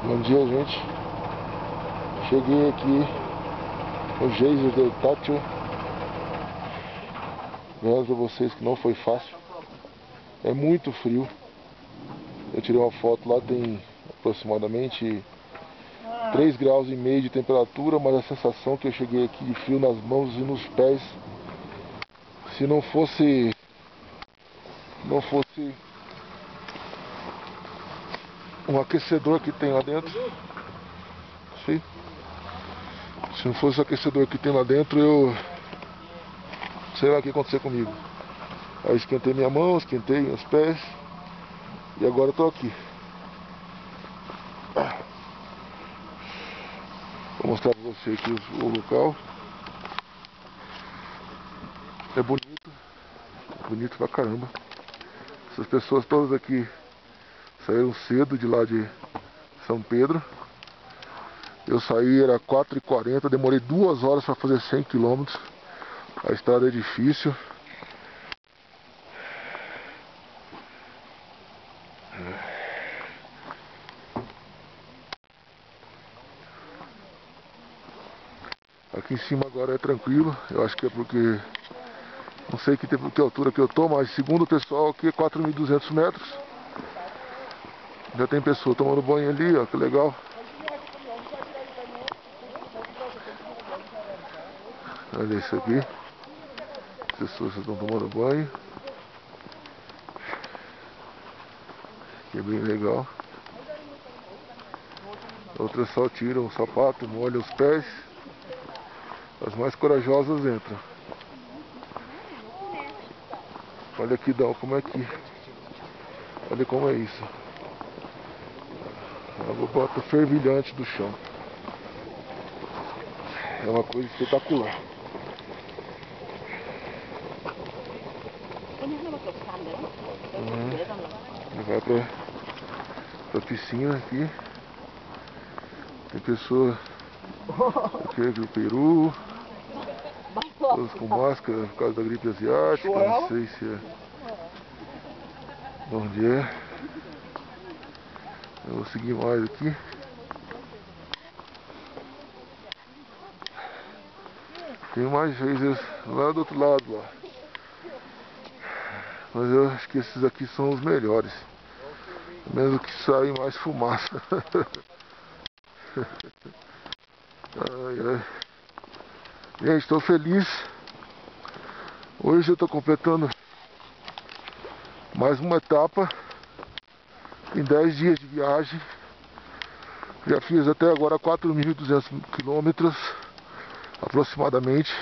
Bom dia, gente. Cheguei aqui no geyser del Tátil. Graças a vocês que não foi fácil. É muito frio. Eu tirei uma foto lá, tem aproximadamente 3,5 graus de temperatura, mas a sensação que eu cheguei aqui de frio nas mãos e nos pés, se não fosse um aquecedor que tem lá dentro, se não fosse o aquecedor que tem lá dentro, eu sei lá o que ia acontecer comigo. Aí esquentei minha mão, esquentei meus pés e agora eu tô aqui. Vou mostrar pra você aqui o local. É bonito, bonito pra caramba. Essas pessoas todas aqui saíram cedo de lá de São Pedro. Eu saí, era 4h40, demorei 2 horas para fazer 100 km. A estrada é difícil. Aqui em cima agora é tranquilo. Eu acho que é porque não sei que altura que eu tô, mas segundo o pessoal aqui é 4.200 metros. Já tem pessoa tomando banho ali, ó, que legal. Olha isso aqui. As pessoas estão tomando banho. Que é bem legal. Outras só tiram o sapato, molham os pés. As mais corajosas entram. Olha aqui, como é que... Olha como é isso. A água bota fervilhante do chão. É uma coisa espetacular. Vai pra piscina aqui. Tem pessoa aqui do Peru, todos com máscara por causa da gripe asiática. Não sei se é de onde é. Eu vou seguir mais aqui. Tem mais geysers lá do outro lado lá. Mas eu acho que esses aqui são os melhores. Mesmo que saem mais fumaça. Ai, ai. Gente, estou feliz. Hoje eu estou completando mais uma etapa em 10 dias de viagem. Já fiz até agora 4.200 quilômetros aproximadamente.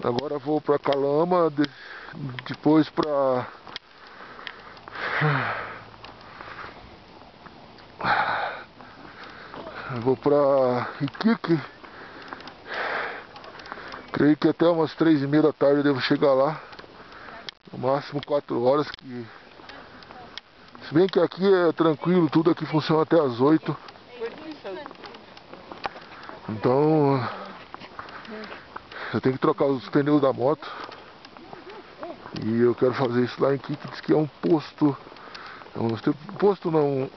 Agora vou para Calama, depois para vou para Iquique. Creio que até umas 3h30 da tarde eu devo chegar lá. No máximo 4 horas. Se bem que aqui é tranquilo, tudo aqui funciona até as 8. Então eu tenho que trocar os pneus da moto. E eu quero fazer isso lá em Iquique, diz que é um posto. Posto não,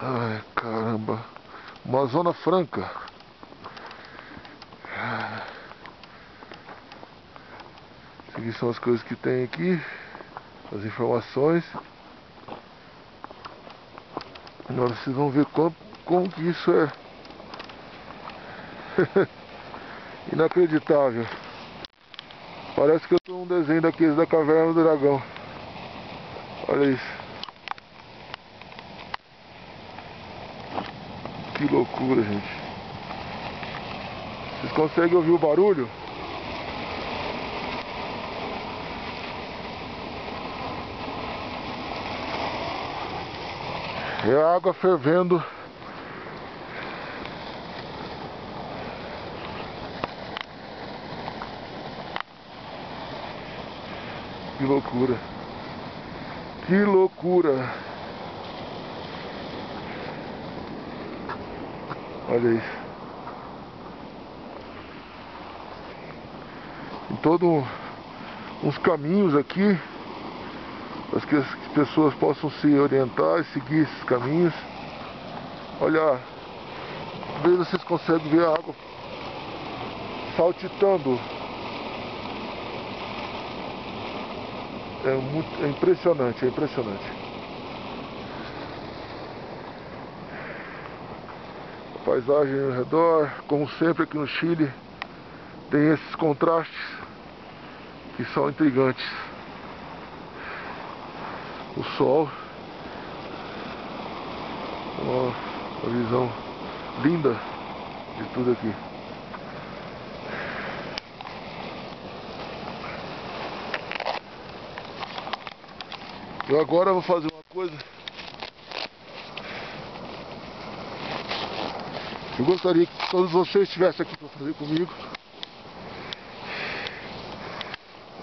ai, caramba. Uma zona franca. Essas aqui são as coisas que tem aqui. As informações. Agora vocês vão ver como que isso é inacreditável. Parece que eu tô num desenho daqueles da Caverna do Dragão. Olha isso. Que loucura, gente. Vocês conseguem ouvir o barulho? É a água fervendo. Que loucura. Que loucura. Olha isso. Em todo uns caminhos aqui, para que as pessoas possam se orientar e seguir esses caminhos. Olha, talvez vocês conseguem ver a água saltitando. É impressionante, é impressionante. A paisagem ao redor, como sempre aqui no Chile, tem esses contrastes que são intrigantes. O sol, uma visão linda de tudo aqui. Eu agora vou fazer uma coisa. Eu gostaria que todos vocês estivessem aqui para fazer comigo,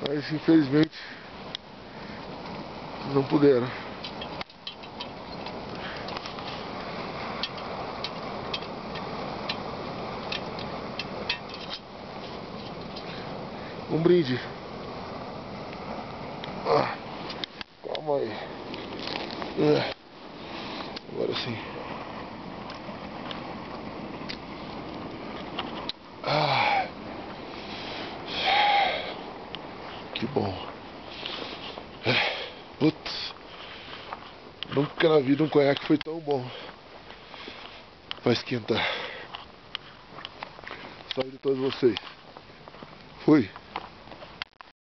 mas infelizmente não puderam. Um brinde. Calma aí. Agora sim. Que bom. Putz. Nunca na vida um conhaque foi tão bom pra esquentar. Saúde a todos vocês. Fui.